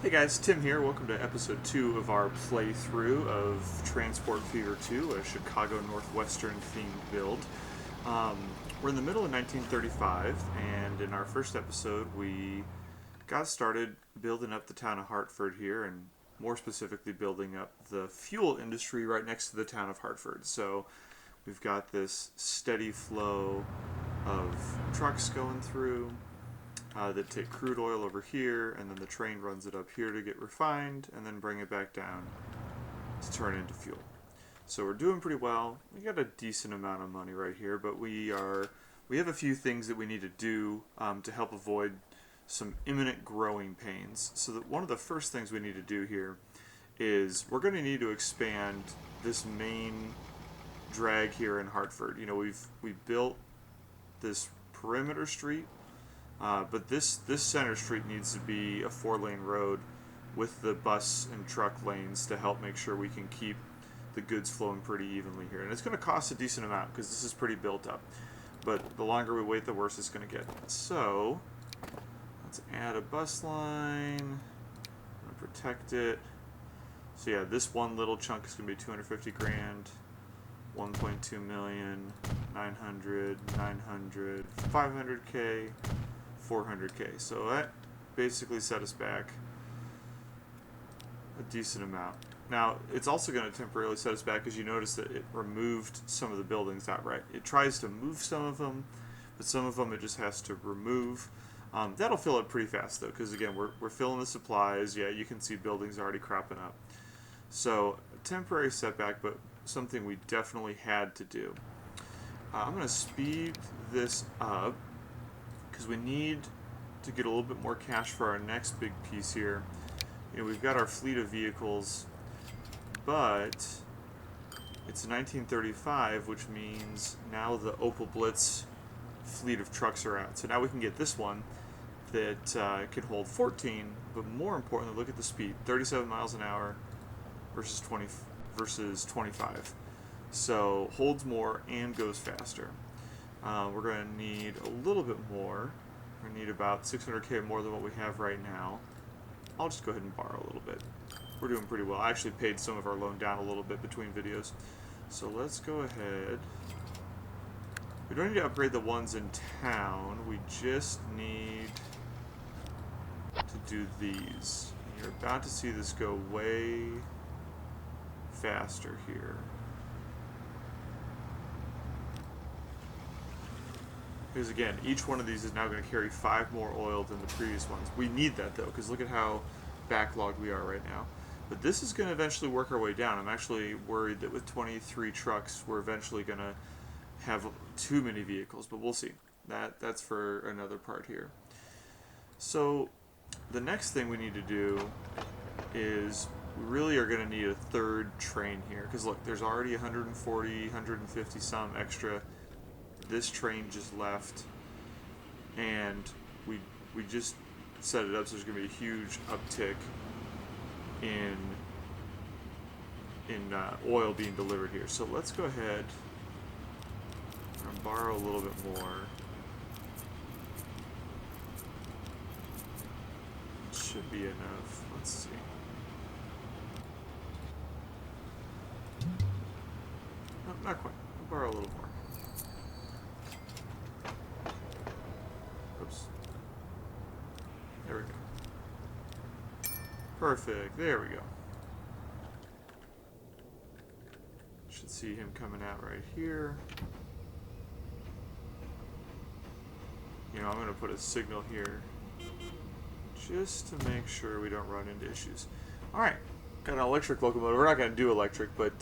Hey guys, Tim here. Welcome to episode 2 of our playthrough of Transport Fever 2, a Chicago Northwestern themed build. We're in the middle of 1935, and in our first episode, we got started building up the town of Hartford here, and more specifically, building up the fuel industry right next to the town of Hartford. So we've got this steady flow of trucks going through that take crude oil over here, and then the train runs it up here to get refined, and then bring it back down to turn into fuel. So we're doing pretty well. We got a decent amount of money right here, but we have a few things that we need to do to help avoid some imminent growing pains. So that one of the first things we need to do here is we're going to need to expand this main drag here in Hartford. You know, we built this perimeter street. But this center street needs to be a 4-lane road with the bus and truck lanes to help make sure we can keep the goods flowing pretty evenly here. And it's going to cost a decent amount because this is pretty built up. But the longer we wait, the worse it's going to get. So let's add a bus line. I'm going to protect it. So yeah, this one little chunk is going to be 250 grand. 1.2 million, 900, 900, 500k. 400k. So that basically set us back a decent amount. Now, it's also going to temporarily set us back because you notice that it removed some of the buildings outright. It tries to move some of them, but some of them it just has to remove. That'll fill it pretty fast, though, because, again, we're filling the supplies. Yeah, you can see buildings already cropping up. So, a temporary setback, but something we definitely had to do. I'm going to speed this up because we need to get a little bit more cash for our next big piece here. You know, we've got our fleet of vehicles, but it's 1935, which means now the Opel Blitz fleet of trucks are out. So now we can get this one that can hold 14, but more importantly, look at the speed: 37 miles an hour versus 25. So holds more and goes faster. We're going to need a little bit more. We're going to need about 600k more than what we have right now. I'll just go ahead and borrow a little bit. We're doing pretty well. I actually paid some of our loan down a little bit between videos. So let's go ahead. We don't need to upgrade the ones in town. We just need to do these. And you're about to see this go way faster here. Because again, each one of these is now going to carry 5 more oil than the previous ones. We need that though, because look at how backlogged we are right now. But this is going to eventually work our way down. I'm actually worried that with 23 trucks, we're eventually going to have too many vehicles, but we'll see. That's for another part here. So the next thing we need to do is we really are going to need a third train here. Because look, there's already 140, 150 some extra. This train just left, and we just set it up so there's going to be a huge uptick in oil being delivered here. So let's go ahead and borrow a little bit more. Should be enough. Let's see. No, not quite. I'll borrow a little more. Oops. There we go. Perfect. There we go. Should see him coming out right here. You know, I'm going to put a signal here just to make sure we don't run into issues. Alright, got an electric locomotive. We're not going to do electric, but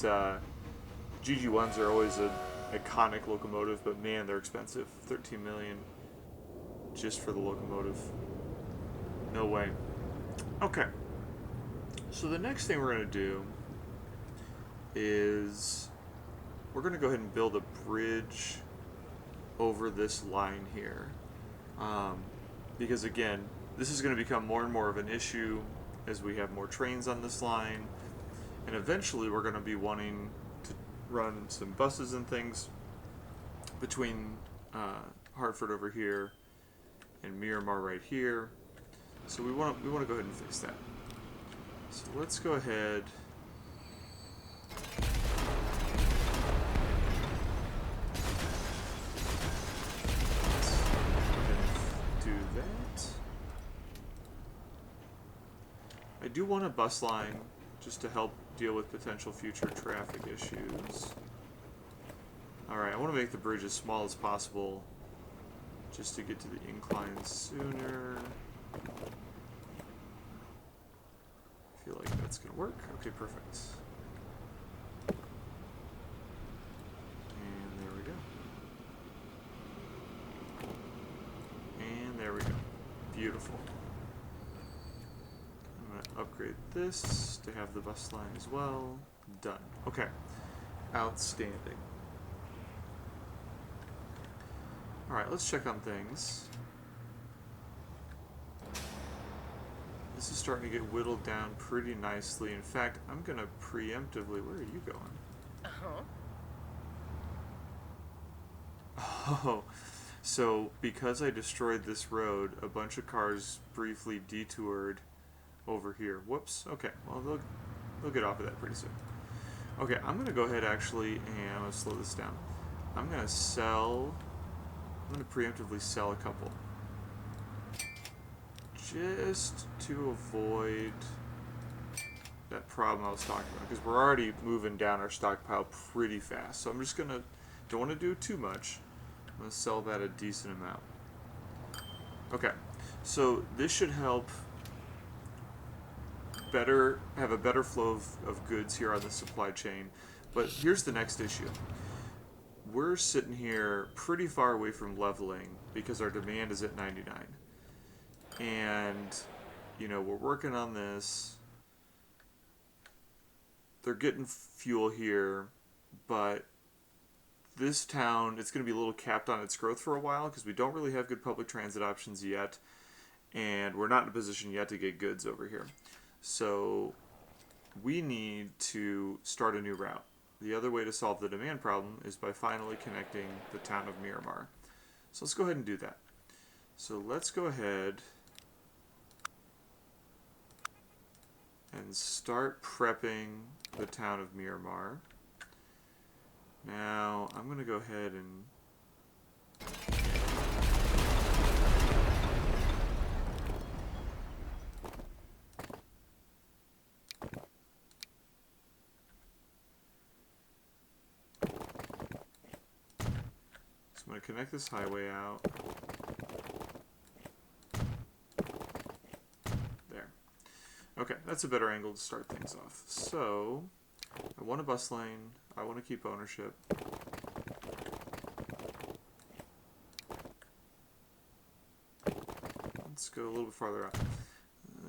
GG1s are always an iconic locomotive, but man, they're expensive. 13 million just for the locomotive. No way. Okay. So the next thing we're going to do is we're going to go ahead and build a bridge over this line here. Because again, this is going to become more and more of an issue as we have more trains on this line. And eventually we're going to be wanting to run some buses and things between Hartford over here and Miramar right here. So we want to go ahead and fix that. So let's go ahead. Do that. I do want a bus line just to help deal with potential future traffic issues. Alright, I want to make the bridge as small as possible just to get to the incline sooner. I feel like that's going to work. Okay, perfect. And there we go. And there we go. Beautiful. I'm going to upgrade this to have the bus line as well. Done. Okay. Outstanding. Alright, let's check on things. This is starting to get whittled down pretty nicely. In fact, I'm going to preemptively... Where are you going? Uh-huh. Oh, so because I destroyed this road, a bunch of cars briefly detoured over here. Whoops. Okay, well, they'll get off of that pretty soon. Okay, I'm going to go ahead actually, and I'm going to slow this down. I'm going to preemptively sell a couple. Just to avoid that problem I was talking about, because we're already moving down our stockpile pretty fast. So I'm just going to, don't want to do too much. I'm going to sell that a decent amount. Okay, so this should help have a better flow of goods here on the supply chain. But here's the next issue. We're sitting here pretty far away from leveling because our demand is at 99. And, we're working on this. They're getting fuel here, but this town, it's going to be a little capped on its growth for a while because we don't really have good public transit options yet, and we're not in a position yet to get goods over here. So we need to start a new route. The other way to solve the demand problem is by finally connecting the town of Miramar. So let's go ahead and do that. So let's go ahead and start prepping the town of Miramar. Now, I'm going to go ahead and I'm going to connect this highway out. There. Okay, that's a better angle to start things off. So, I want a bus lane. I want to keep ownership. Let's go a little bit farther out.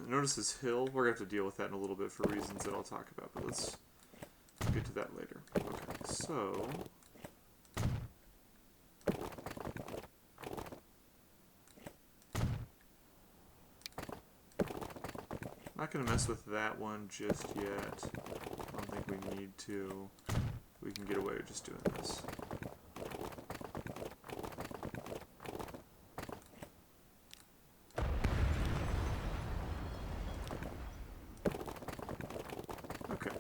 Notice this hill. We're going to have to deal with that in a little bit for reasons that I'll talk about, but let's get to that later. Okay, so... Not going to mess with that one just yet. I don't think we need to. We can get away with just doing this. Okay.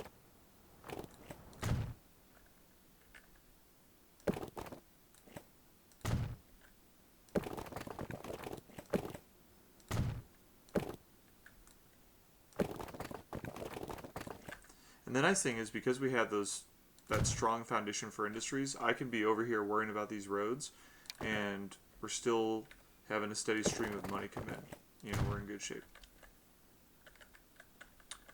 And the nice thing is, because we have that strong foundation for industries, I can be over here worrying about these roads, and we're still having a steady stream of money come in. We're in good shape.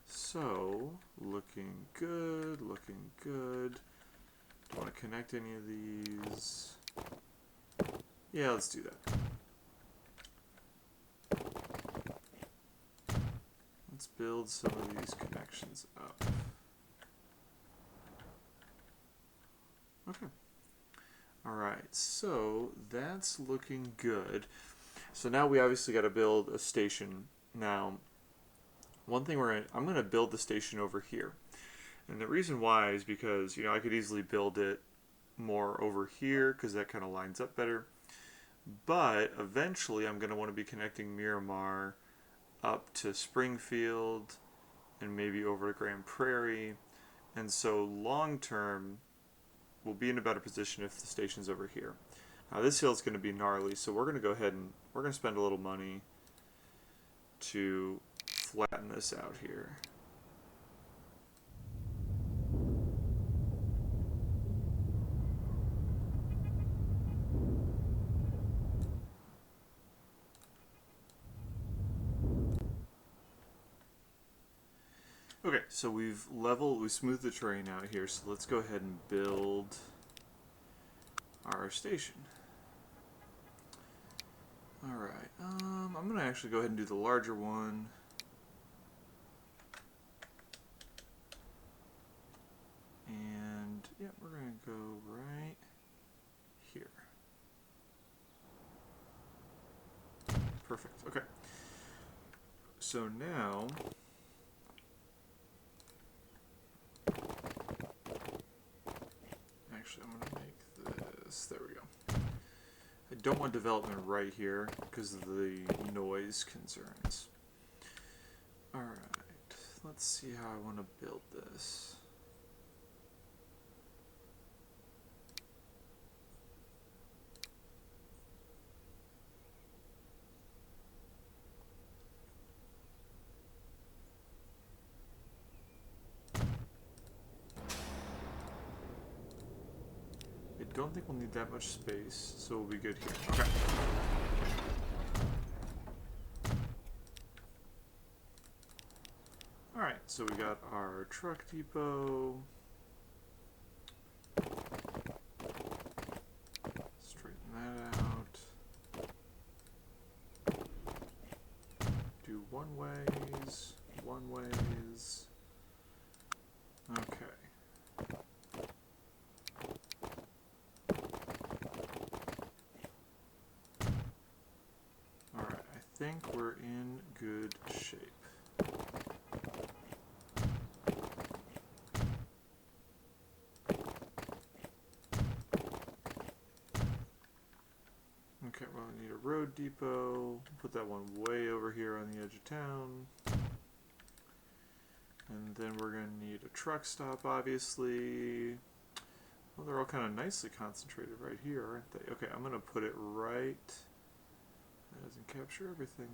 So, looking good, looking good. Do you want to connect any of these? Yeah, let's do that. Let's build some of these connections up. Okay. Alright, so that's looking good. So now we obviously got to build a station. Now, one thing I'm going to build the station over here. And the reason why is because, I could easily build it more over here because that kind of lines up better. But eventually I'm going to want to be connecting Miramar up to Springfield and maybe over to Grand Prairie. And so long term, we'll be in a better position if the station's over here. Now this hill is going to be gnarly, so we're going to go ahead and we're going to spend a little money to flatten this out here. Okay, so we've smoothed the terrain out here, so let's go ahead and build our station. Alright, I'm going to actually go ahead and do the larger one. And, yeah, we're going to go right here. Perfect, okay. So now, actually I'm going to make this, there we go. I don't want development right here because of the noise concerns. Alright, let's see how I want to build this. I don't think we'll need that much space, so we'll be good here. Okay. Alright, so we got our truck depot. Straighten that out. Do one ways. Okay. I think we're in good shape. Okay, well, we need a road depot. Put that one way over here on the edge of town. And then we're going to need a truck stop, obviously. Well, they're all kind of nicely concentrated right here, aren't they? Okay, I'm going to put it right... That doesn't capture everything,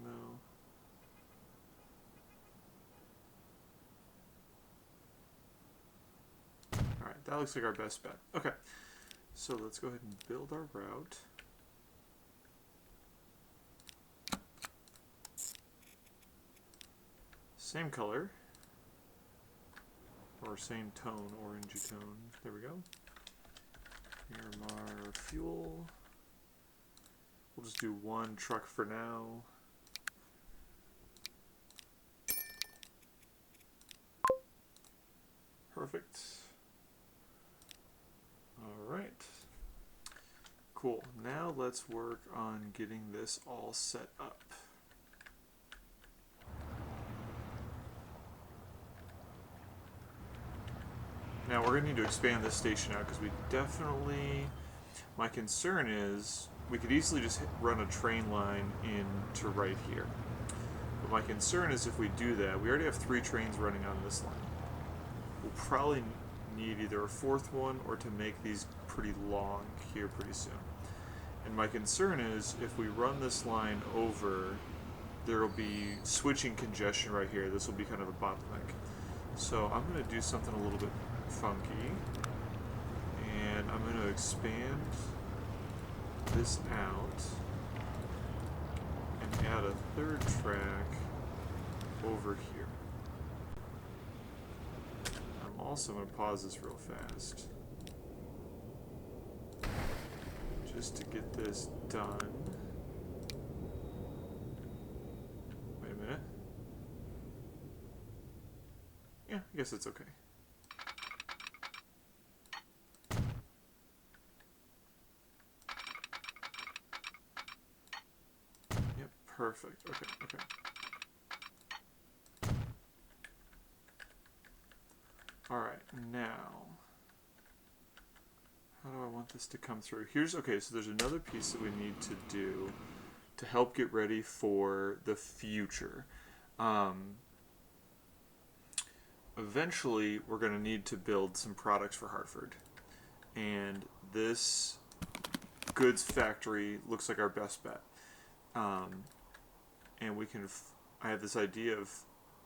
though. Alright, that looks like our best bet. Okay, so let's go ahead and build our route. Same color. Or same tone, orangey tone. There we go. Miramar fuel. We'll just do one truck for now. Perfect. Alright. Cool. Now let's work on getting this all set up. Now we're going to need to expand this station out because we definitely... My concern is we could easily just run a train line into right here. But my concern is if we do that, we already have 3 trains running on this line. We'll probably need either a 4th one or to make these pretty long here pretty soon. And my concern is if we run this line over, there will be switching congestion right here. This will be kind of a bottleneck. So I'm going to do something a little bit funky. And I'm going to expand this out and add a 3rd track over here. I'm also going to pause this real fast just to get this done. Wait a minute. Yeah, I guess it's okay. Perfect. Okay. Alright, now how do I want this to come through? Okay, so there's another piece that we need to do to help get ready for the future. eventually we're going to need to build some products for Hartford. And this goods factory looks like our best bet. And we can, I have this idea of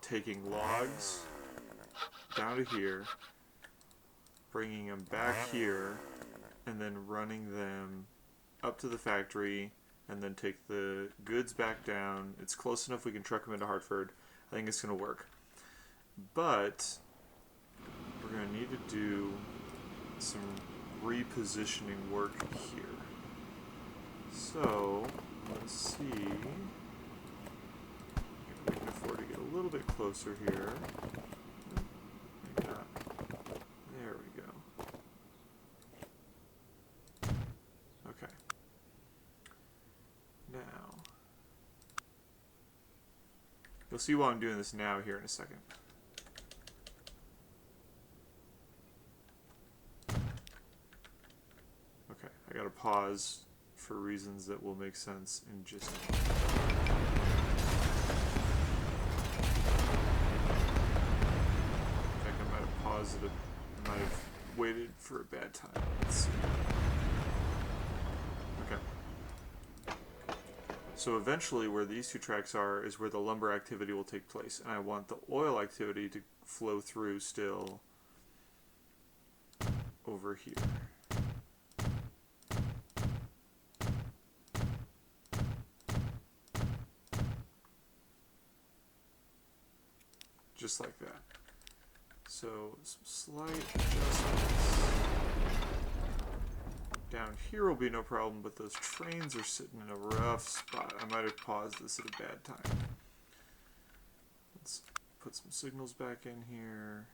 taking logs down to here, bringing them back here, and then running them up to the factory, and then take the goods back down. It's close enough we can truck them into Hartford. I think it's going to work. But we're going to need to do some repositioning work here. So, let's see. We can afford to get a little bit closer here. Maybe not. There we go. Okay. Now, you'll see why I'm doing this now here in a second. Okay, I gotta pause for reasons that will make sense in just a moment. In fact, I might have paused it. I might have waited for a bad time. Let's see. Okay. So eventually where these two tracks are is where the lumber activity will take place. And I want the oil activity to flow through still over here. Just like that. So some slight adjustments. Down here will be no problem, but those trains are sitting in a rough spot. I might have paused this at a bad time. Let's put some signals back in here.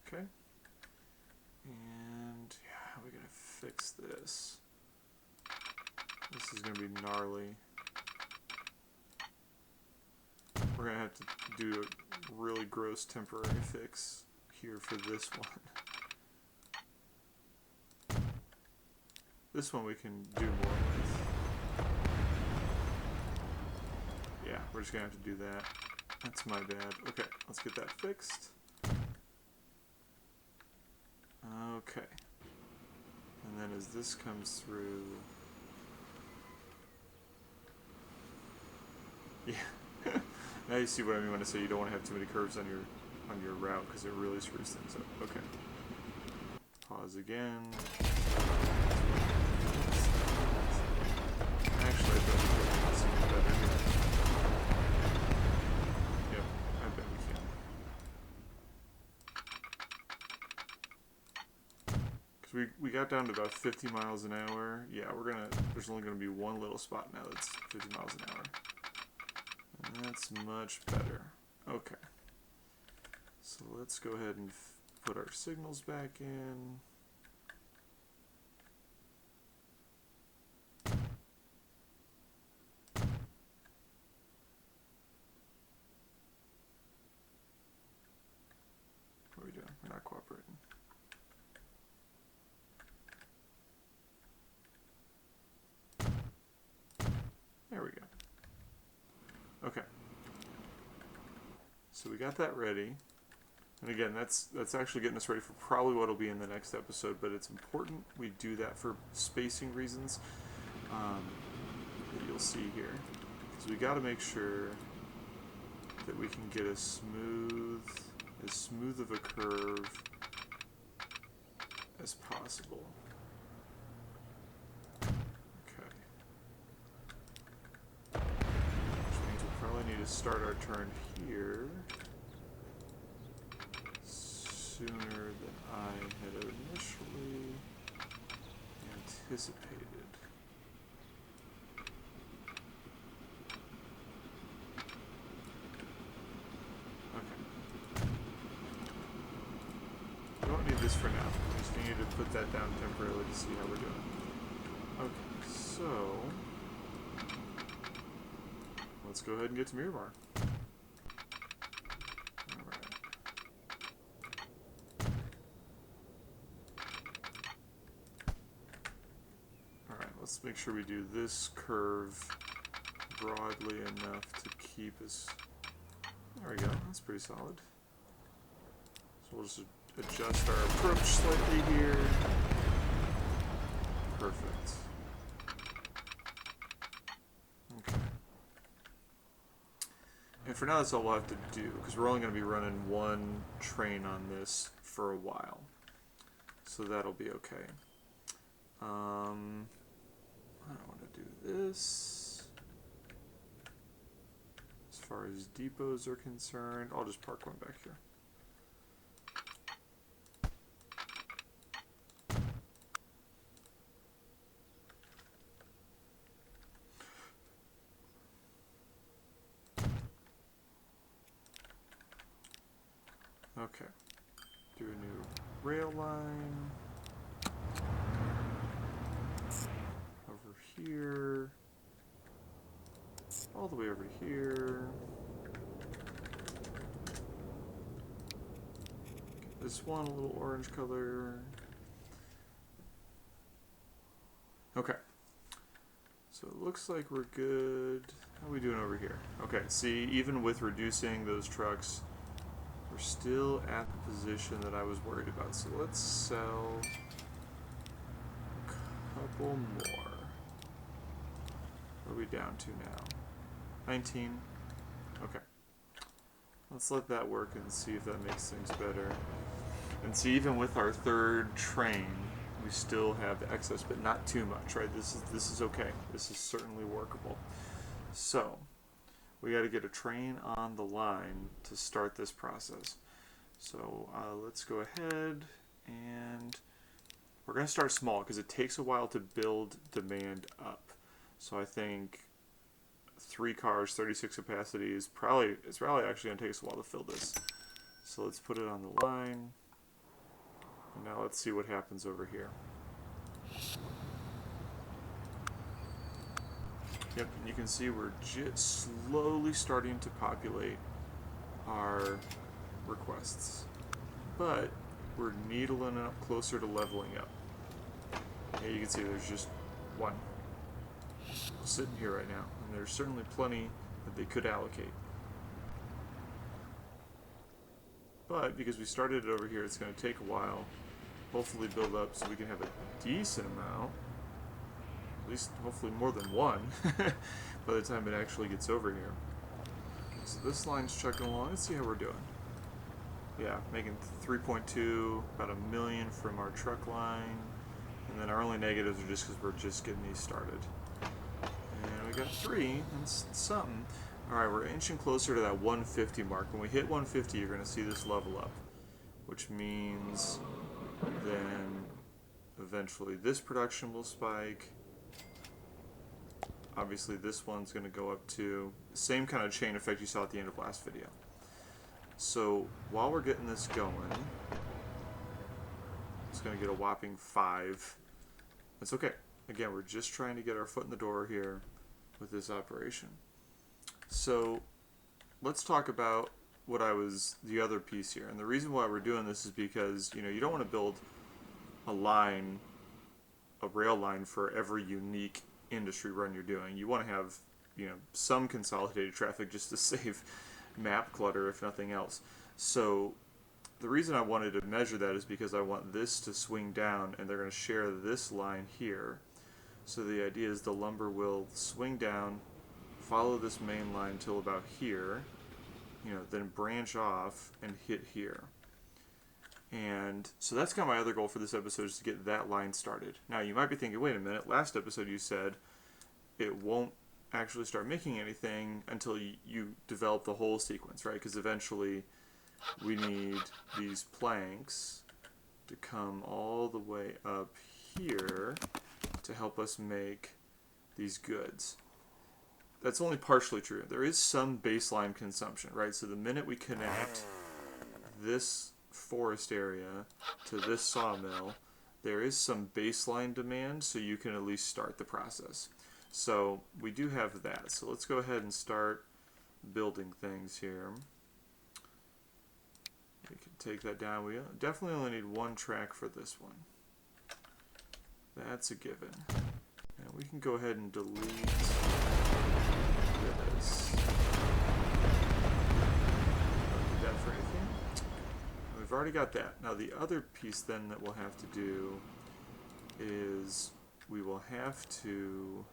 Okay. And yeah, how are we gonna fix this? This is gonna be gnarly. We're gonna have to do a really gross temporary fix here for this one. This one we can do more with. Yeah, we're just gonna have to do that. That's my bad. Okay, let's get that fixed. Okay. And then as this comes through... Yeah. Now you see what I mean when I say you don't want to have too many curves on your route, because it really screws things up. Okay. Pause again. Actually, I bet we can see better here. Yep, I bet we can. Because we got down to about 50 miles an hour. Yeah, there's only gonna be one little spot now that's 50 miles an hour. And that's much better. Okay. So let's go ahead and put our signals back in. What are we doing? We're not cooperating. There we go. Okay. So we got that ready. And again, that's actually getting us ready for probably what will be in the next episode, but it's important we do that for spacing reasons that you'll see here. Because we got to make sure that we can get as smooth of a curve as possible. Okay. Which means we'll probably need to start our turn here sooner than I had initially anticipated. Okay. We don't need this for now. We just need to put that down temporarily to see how we're doing. Okay, so let's go ahead and get to Miramar. let's make sure we do this curve broadly enough to keep us. There we go. That's pretty solid. So we'll just adjust our approach slightly here. Perfect. Okay. And for now, that's all we'll have to do, because we're only going to be running one train on this for a while. So that'll be okay. I don't want to do this. As far as depots are concerned, I'll just park one back here. Okay, do a new rail line over here, all the way over here. This one a little orange color. Okay, so it looks like we're good. How are we doing over here? Okay, see, even with reducing those trucks, we're still at the position that I was worried about. So let's sell a couple more. What are we down to now? 19. Okay. Let's let that work and see if that makes things better. And see, even with our third train, we still have excess, but not too much, right? This is okay. This is certainly workable. So we got to get a train on the line to start this process. So let's go ahead and we're going to start small because it takes a while to build demand up. So I think 3 cars, 36 capacity is probably actually going to take us a while to fill this. So let's put it on the line. And now let's see what happens over here. Yep, and you can see we're just slowly starting to populate our requests. But we're needling up closer to leveling up. Yeah, you can see there's just one sitting here right now. And there's certainly plenty that they could allocate. But because we started it over here, it's going to take a while. Hopefully build up so we can have a decent amount. At least, hopefully, more than one by the time it actually gets over here. So this line's chugging along. Let's see how we're doing. Yeah, making 3.2, about $1 million from our truck line. And then our only negatives are just because we're just getting these started. And we got 3. That's something. Alright, we're inching closer to that 150 mark. When we hit 150, you're going to see this level up. Which means then eventually this production will spike. Obviously this one's going to go up too. Same kind of chain effect you saw at the end of last video. So while we're getting this going, it's going to get a whopping 5. That's okay. Again, we're just trying to get our foot in the door here with this operation. So let's talk about the other piece here. And the reason why we're doing this is because, you don't want to build a rail line for every unique industry run you're doing. You want to have, some consolidated traffic just to save map clutter, if nothing else. So the reason I wanted to measure that is because I want this to swing down, and they're going to share this line here. So the idea is the lumber will swing down, follow this main line till about here, then branch off and hit here. And so that's kind of my other goal for this episode, is to get that line started. Now you might be thinking, wait a minute, last episode you said it won't actually start making anything until you develop the whole sequence, right? Because eventually we need these planks to come all the way up here to help us make these goods. That's only partially true. There is some baseline consumption, right? So the minute we connect this forest area to this sawmill, there is some baseline demand, so you can at least start the process. So we do have that. So let's go ahead and start building things here. We can take that down. We definitely only need 1 track for this one. That's a given. And we can go ahead and delete this. Don't need that for anything. And we've already got that. Now the other piece then that we'll have to do is we will have to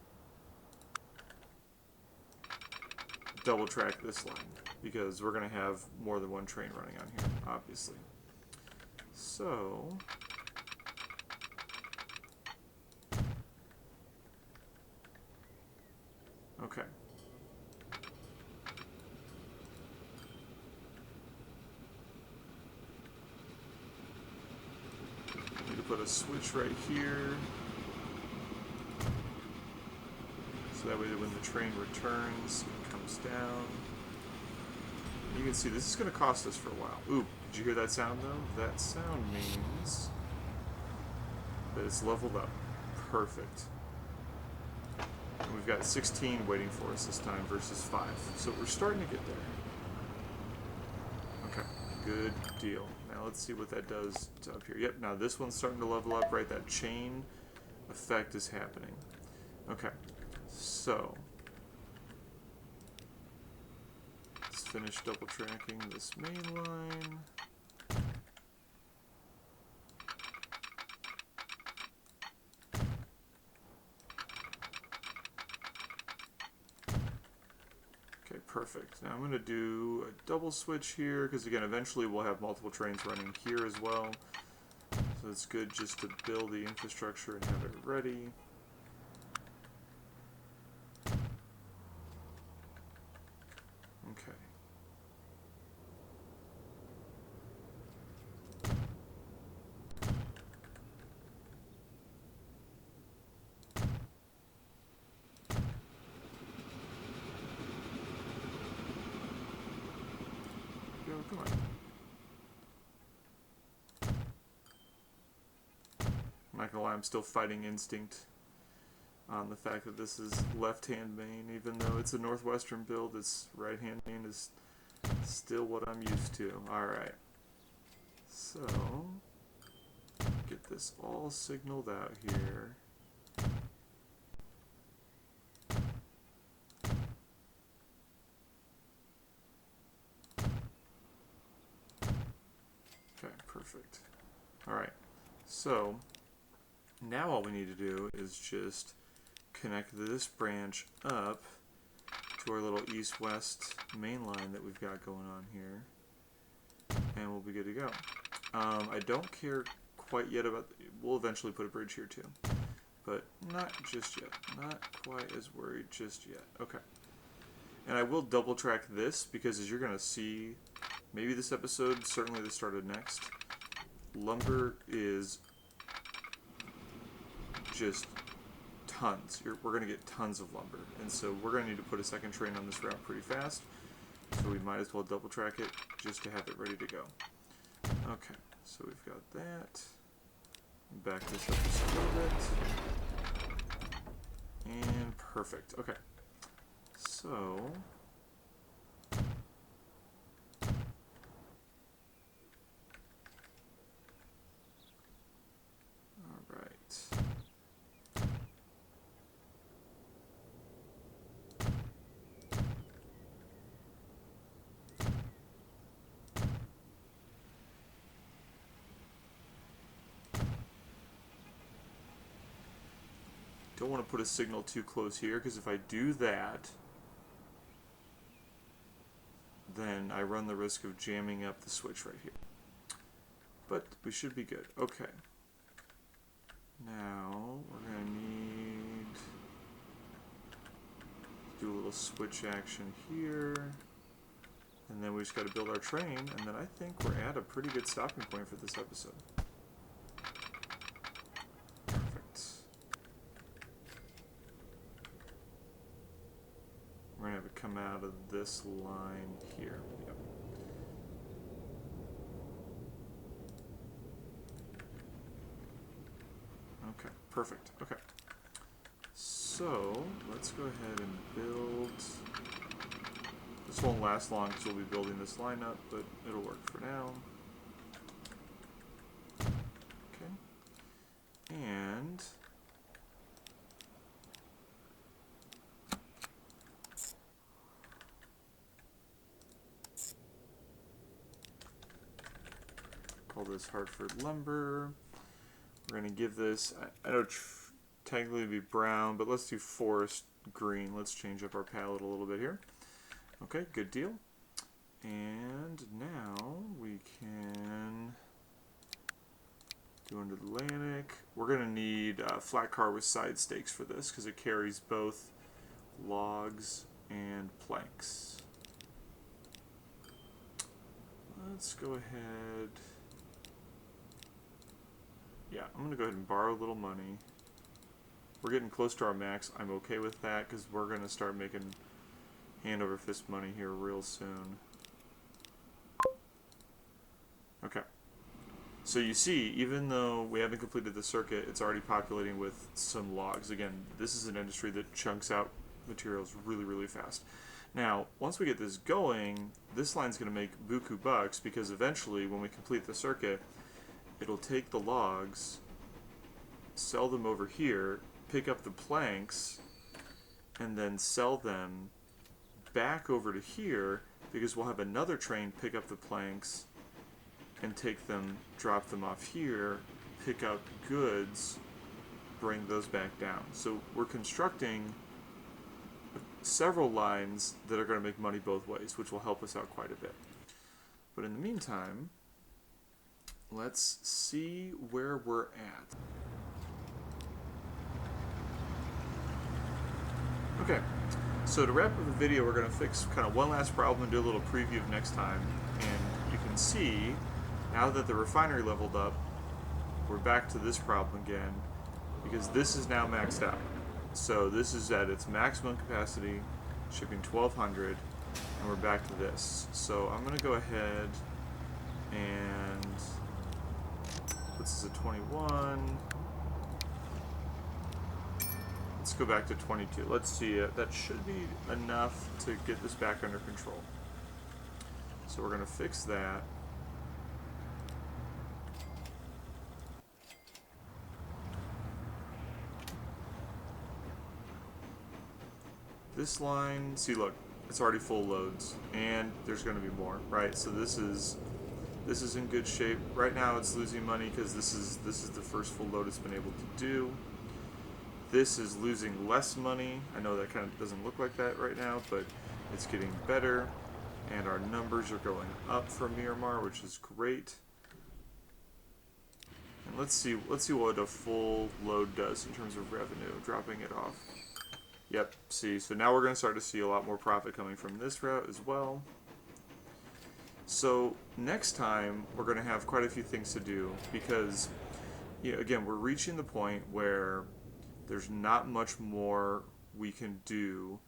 double track this line because we're going to have more than one train running on here, obviously. So okay. Need to put a switch right here. So that way when the train returns, it comes down. You can see this is going to cost us for a while. Ooh, did you hear that sound though? That sound means that it's leveled up. Perfect. And we've got 16 waiting for us this time versus 5. So we're starting to get there. Okay, good deal. Now let's see what that does to up here. Yep, now this one's starting to level up, right? That chain effect is happening. Okay, so let's finish double tracking this main line. Okay, perfect. Now I'm going to do a double switch here because again eventually we'll have multiple trains running here as well. So it's good just to build the infrastructure and have it ready. Okay. Go, come on. I'm not gonna lie, I'm still fighting instinct on the fact that this is left-hand main, even though it's a northwestern build, it's right-hand main is still what I'm used to. Alright. So, get this all signaled out here. Okay, perfect. Alright, so now all we need to do is just connect this branch up to our little east-west main line that we've got going on here, and we'll be good to go. I don't care quite yet about, we'll eventually put a bridge here too, but not just yet. Not quite as worried just yet. Okay. And I will double track this because as you're going to see, maybe this episode, certainly the start of next, lumber is just tons. We're going to get tons of lumber. And so we're going to need to put a second train on this route pretty fast. So we might as well double track it just to have it ready to go. Okay, so we've got that. Back this up just a little bit. And perfect. Okay. So don't want to put a signal too close here, because if I do that, then I run the risk of jamming up the switch right here. But we should be good. Okay. Now, we're going to need to do a little switch action here. And then we just got to build our train, and then I think we're at a pretty good stopping point for this episode. We're going to have it come out of this line here. Yep. Okay, perfect. Okay. So, let's go ahead and build. This won't last long because we'll be building this line up, but it'll work for now. Okay. And this Hartford lumber. We're going to give this, I know technically it'd be brown, but let's do forest green. Let's change up our palette a little bit here. Okay, good deal. And now we can do into Atlantic. We're going to need a flat car with side stakes for this because it carries both logs and planks. Let's go ahead. Yeah, I'm going to go ahead and borrow a little money. We're getting close to our max. I'm okay with that because we're going to start making hand over fist money here real soon. Okay. So you see, even though we haven't completed the circuit, it's already populating with some logs. Again, this is an industry that chunks out materials really, really fast. Now, once we get this going, this line's going to make buku bucks because eventually, when we complete the circuit, it'll take the logs, sell them over here, pick up the planks, and then sell them back over to here because we'll have another train pick up the planks and take them, drop them off here, pick up goods, bring those back down. So we're constructing several lines that are going to make money both ways, which will help us out quite a bit. But in the meantime, let's see where we're at. Okay, so to wrap up the video, we're going to fix kind of one last problem and do a little preview of next time. And you can see, now that the refinery leveled up, we're back to this problem again, because this is now maxed out. So this is at its maximum capacity, shipping 1,200, and we're back to this. So I'm going to go ahead and this is a 21. Let's go back to 22. Let's see it. That should be enough to get this back under control. So we're going to fix that. This line, see, look, it's already full loads, and there's going to be more, right? So this is in good shape. Right now, it's losing money because this is the first full load it's been able to do. This is losing less money. I know that kind of doesn't look like that right now, but it's getting better, and our numbers are going up for Miramar, which is great. And let's see what a full load does in terms of revenue, dropping it off. Yep, see, so now we're going to start to see a lot more profit coming from this route as well. So next time, we're going to have quite a few things to do because, you know, again, we're reaching the point where there's not much more we can do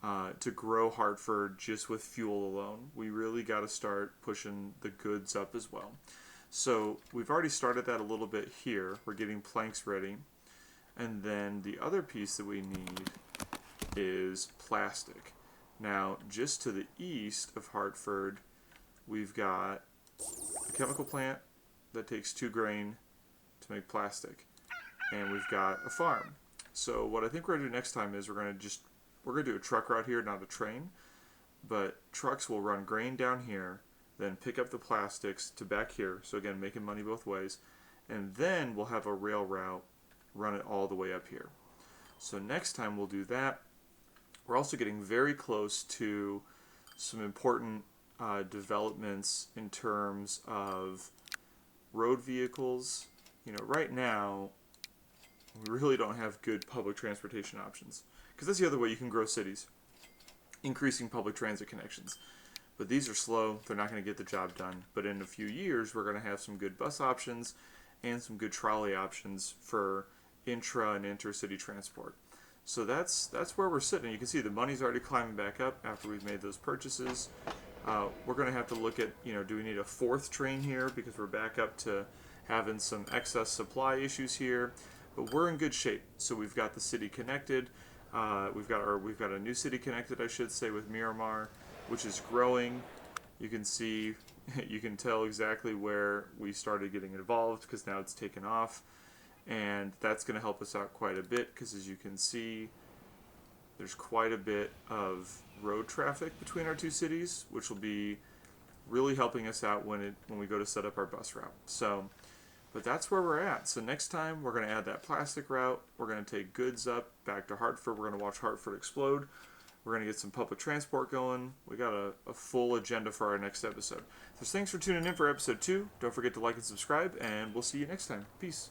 to grow Hartford just with fuel alone. We really got to start pushing the goods up as well. So we've already started that a little bit here. We're getting planks ready. And then the other piece that we need is plastic. Now, just to the east of Hartford, we've got a chemical plant that takes 2 grain to make plastic. And we've got a farm. So what I think we're going to do next time is we're going to do a truck route here, not a train. But trucks will run grain down here, then pick up the plastics to back here. So again, making money both ways. And then we'll have a rail route run it all the way up here. So next time we'll do that. We're also getting very close to some important developments in terms of road vehicles. You know, right now, we really don't have good public transportation options. Because that's the other way you can grow cities. Increasing public transit connections. But these are slow. They're not going to get the job done. But in a few years, we're going to have some good bus options and some good trolley options for intra and intercity transport. So that's where we're sitting. You can see the money's already climbing back up after we've made those purchases. We're going to have to look at, you know, do we need a 4th train here because we're back up to having some excess supply issues here. But we're in good shape. So we've got the city connected. We've got a new city connected, I should say, with Miramar, which is growing. You can see, you can tell exactly where we started getting involved because now it's taken off. And that's going to help us out quite a bit because, as you can see, there's quite a bit of road traffic between our two cities, which will be really helping us out when we go to set up our bus route. So, but that's where we're at. So next time we're going to add that plastic route. We're going to take goods up back to Hartford. We're going to watch Hartford explode. We're going to get some public transport going. We got a full agenda for our next episode. So thanks for tuning in for episode 2. Don't forget to like and subscribe, and we'll see you next time. Peace.